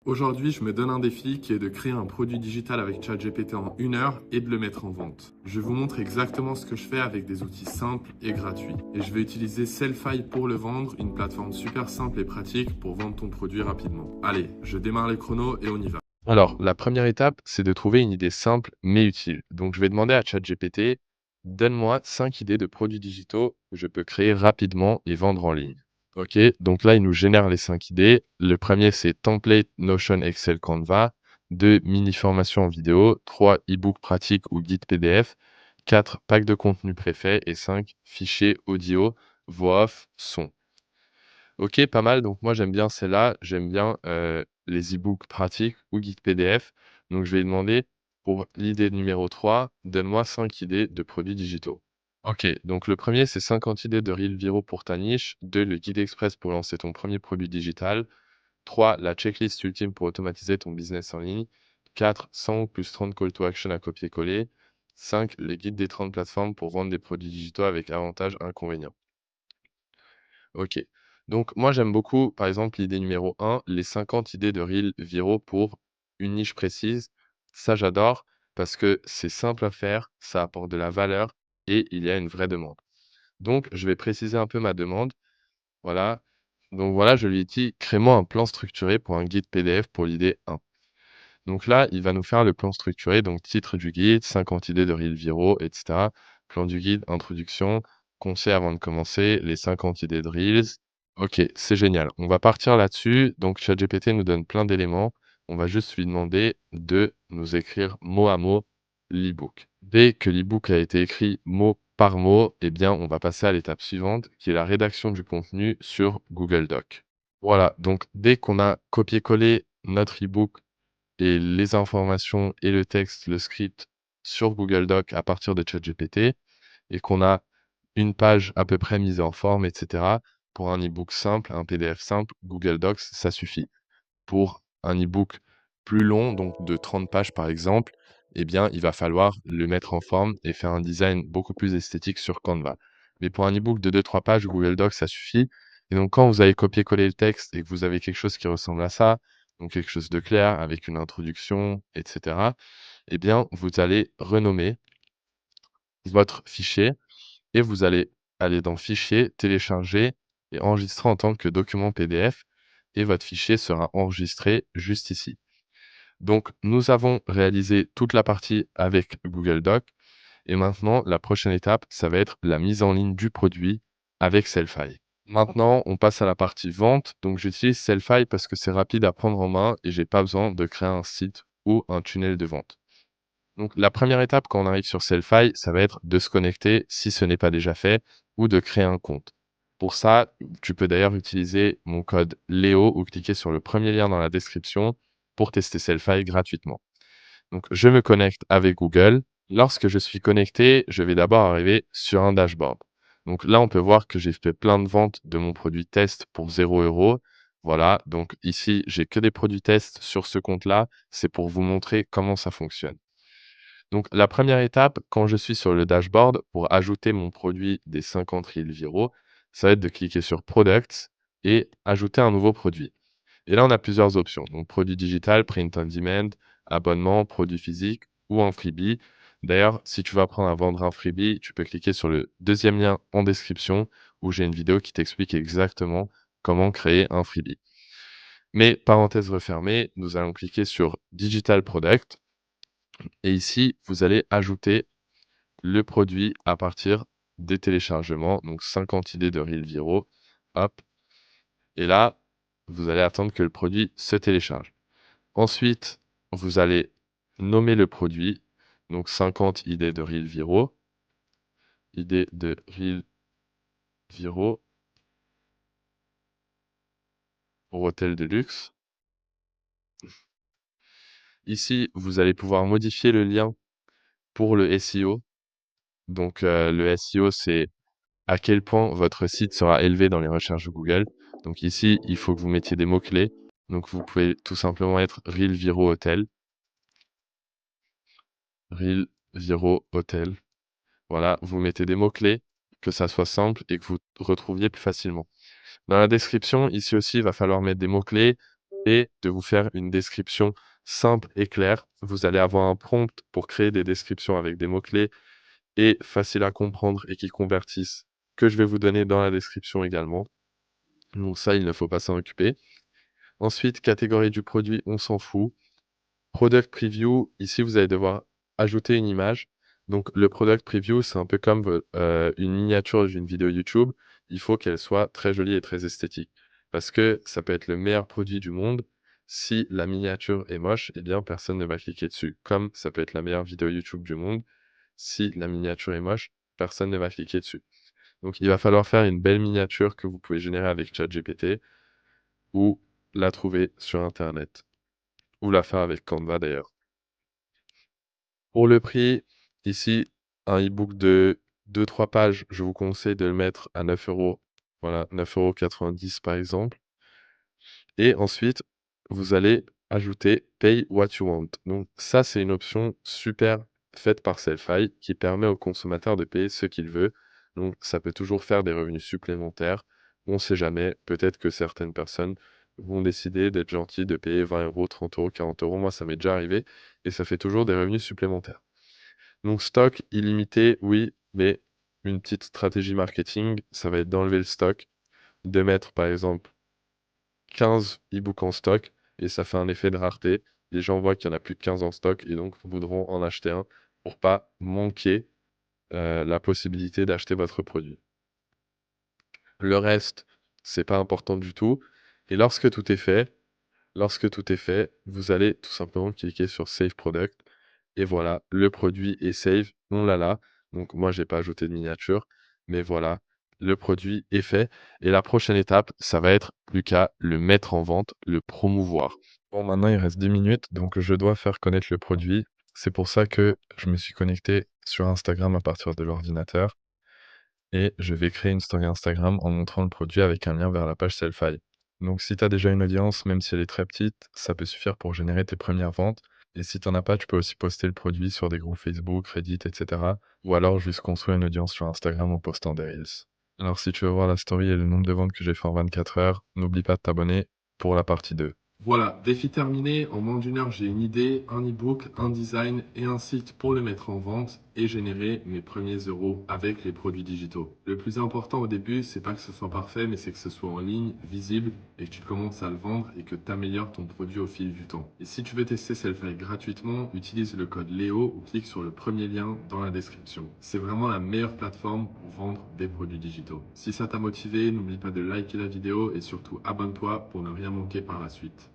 Aujourd'hui, je me donne un défi qui est de créer un produit digital avec ChatGPT en 1 heure et de le mettre en vente. Je vous montre exactement ce que je fais avec des outils simples et gratuits. Et je vais utiliser Sellfy pour le vendre, une plateforme super simple et pratique pour vendre ton produit rapidement. Allez, je démarre les chronos et on y va. Alors, la première étape, c'est de trouver une idée simple mais utile. Donc, je vais demander à ChatGPT, donne-moi 5 idées de produits digitaux que je peux créer rapidement et vendre en ligne. OK, donc là, il nous génère les 5 idées. Le premier, c'est template, Notion, Excel, Canva. 2, mini formation en vidéo. 3, e-book pratique ou guide PDF. 4, pack de contenu préfet. Et 5, fichier audio, voix off, son. OK, pas mal. Donc moi, j'aime bien celle-là. J'aime bien les e-books pratiques ou guides PDF. Donc je vais lui demander pour l'idée numéro 3, donne-moi 5 idées de produits digitaux. OK, donc le premier, c'est 50 idées de Reels viraux pour ta niche. 2, le guide express pour lancer ton premier produit digital. 3, la checklist ultime pour automatiser ton business en ligne. 4, 100 ou plus 30 call to action à copier-coller. 5, les guides des 30 plateformes pour vendre des produits digitaux avec avantages, inconvénients. OK. Donc moi, j'aime beaucoup, par exemple, l'idée numéro 1, les 50 idées de reels viraux pour une niche précise. Ça, j'adore parce que c'est simple à faire, ça apporte de la valeur et il y a une vraie demande. Donc, je vais préciser un peu ma demande. Voilà. Donc voilà, je lui ai dit, crée-moi un plan structuré pour un guide PDF pour l'idée 1. Donc là, il va nous faire le plan structuré, donc titre du guide, 50 idées de reels viraux, etc. Plan du guide, introduction, conseil avant de commencer, les 50 idées de reels. Ok, c'est génial. On va partir là-dessus. Donc ChatGPT nous donne plein d'éléments. On va juste lui demander de nous écrire mot à mot l'ebook. Dès que l'ebook a été écrit mot par mot, eh bien, on va passer à l'étape suivante, qui est la rédaction du contenu sur Google Doc. Voilà, donc dès qu'on a copié-collé notre ebook et les informations et le texte, le script sur Google Doc à partir de ChatGPT et qu'on a une page à peu près mise en forme, etc. Pour un e-book simple, un PDF simple, Google Docs, ça suffit. Pour un e-book plus long, donc de 30 pages par exemple, eh bien, il va falloir le mettre en forme et faire un design beaucoup plus esthétique sur Canva. Mais pour un e-book de 2-3 pages, Google Docs, ça suffit. Et donc, quand vous avez copié-collé le texte et que vous avez quelque chose qui ressemble à ça, donc quelque chose de clair avec une introduction, etc., eh bien, vous allez renommer votre fichier et vous allez aller dans Fichier, Télécharger et enregistrer en tant que document PDF et votre fichier sera enregistré juste ici. Donc, nous avons réalisé toute la partie avec Google Doc et maintenant, la prochaine étape, ça va être la mise en ligne du produit avec Sellfy. Maintenant, on passe à la partie vente. Donc, j'utilise Sellfy parce que c'est rapide à prendre en main et j'ai pas besoin de créer un site ou un tunnel de vente. Donc, la première étape quand on arrive sur Sellfy, ça va être de se connecter si ce n'est pas déjà fait ou de créer un compte. Pour ça, tu peux d'ailleurs utiliser mon code LEO ou cliquer sur le premier lien dans la description pour tester Sellfy gratuitement. Donc, je me connecte avec Google. Lorsque je suis connecté, je vais d'abord arriver sur un dashboard. Donc là, on peut voir que j'ai fait plein de ventes de mon produit test pour 0 €. Voilà, donc ici, j'ai que des produits test sur ce compte-là. C'est pour vous montrer comment ça fonctionne. Donc, la première étape, quand je suis sur le dashboard, pour ajouter mon produit des 50 reels viraux, ça va être de cliquer sur Products et ajouter un nouveau produit. Et là, on a plusieurs options. Donc, produit digital, print on demand, abonnement, produit physique ou un freebie. D'ailleurs, si tu veux apprendre à vendre un freebie, tu peux cliquer sur le deuxième lien en description où j'ai une vidéo qui t'explique exactement comment créer un freebie. Mais parenthèse refermée, nous allons cliquer sur Digital Product et ici, vous allez ajouter le produit à partir des téléchargements. Donc, 50 idées de reels viraux. Hop. Et là, vous allez attendre que le produit se télécharge. Ensuite, vous allez nommer le produit, donc 50 idées de reels viraux, idées de reels viraux pour hôtel de luxe. Ici, vous allez pouvoir modifier le lien pour le SEO. Donc, le SEO, c'est à quel point votre site sera élevé dans les recherches de Google. Donc ici, il faut que vous mettiez des mots-clés. Donc, vous pouvez tout simplement être Reels viraux hôtel, Reels viraux hôtel. Voilà, vous mettez des mots-clés, que ça soit simple et que vous retrouviez plus facilement. Dans la description, ici aussi, il va falloir mettre des mots-clés et de vous faire une description simple et claire. Vous allez avoir un prompt pour créer des descriptions avec des mots-clés et faciles à comprendre et qui convertissent, que je vais vous donner dans la description également. Donc ça, il ne faut pas s'en occuper. Ensuite, catégorie du produit, on s'en fout. Product preview, ici, vous allez devoir ajouter une image. Donc, le product preview, c'est un peu comme une miniature d'une vidéo YouTube. Il faut qu'elle soit très jolie et très esthétique. Parce que ça peut être le meilleur produit du monde. Si la miniature est moche, eh bien, personne ne va cliquer dessus. Comme ça peut être la meilleure vidéo YouTube du monde. Si la miniature est moche, personne ne va cliquer dessus. Donc, il va falloir faire une belle miniature que vous pouvez générer avec ChatGPT ou la trouver sur Internet. Ou la faire avec Canva d'ailleurs. Pour le prix, ici, un e-book de 2-3 pages, je vous conseille de le mettre à 9 euros. Voilà, 9,90 € par exemple. Et ensuite, vous allez ajouter Pay what you want. Donc ça, c'est une option super faite par Sellfy qui permet au consommateur de payer ce qu'il veut. Donc ça peut toujours faire des revenus supplémentaires. On ne sait jamais, peut-être que certaines personnes vont décider d'être gentilles, de payer 20 €, 30 €, 40 €. Moi, ça m'est déjà arrivé et ça fait toujours des revenus supplémentaires. Donc stock illimité, oui, mais une petite stratégie marketing, ça va être d'enlever le stock, de mettre par exemple 15 e-books en stock et ça fait un effet de rareté. Les gens voient qu'il y en a plus de 15 en stock et donc voudront en acheter un pour pas manquer la possibilité d'acheter votre produit. Le reste, c'est pas important du tout. Et lorsque tout est fait, vous allez tout simplement cliquer sur Save Product. Et voilà, le produit est save. On l'a là. Donc moi, j'ai pas ajouté de miniature. Mais voilà, le produit est fait. Et la prochaine étape, ça va être plus qu'à le mettre en vente, le promouvoir. Bon, maintenant, il reste 10 minutes. Donc je dois faire connaître le produit. C'est pour ça que je me suis connecté sur Instagram à partir de l'ordinateur. Et je vais créer une story Instagram en montrant le produit avec un lien vers la page Sellfy. Donc si tu as déjà une audience, même si elle est très petite, ça peut suffire pour générer tes premières ventes. Et si tu n'en as pas, tu peux aussi poster le produit sur des groupes Facebook, Reddit, etc. Ou alors juste construire une audience sur Instagram en postant des Reels. Alors si tu veux voir la story et le nombre de ventes que j'ai fait en 24 heures, n'oublie pas de t'abonner pour la partie 2. Voilà, défi terminé. En moins d'une heure, j'ai une idée, un e-book, un design et un site pour le mettre en vente et générer mes premiers euros avec les produits digitaux. Le plus important au début, c'est pas que ce soit parfait, mais c'est que ce soit en ligne, visible et que tu commences à le vendre et que tu améliores ton produit au fil du temps. Et si tu veux tester Sellfy gratuitement, utilise le code Léo ou clique sur le premier lien dans la description. C'est vraiment la meilleure plateforme pour vendre des produits digitaux. Si ça t'a motivé, n'oublie pas de liker la vidéo et surtout abonne-toi pour ne rien manquer par la suite.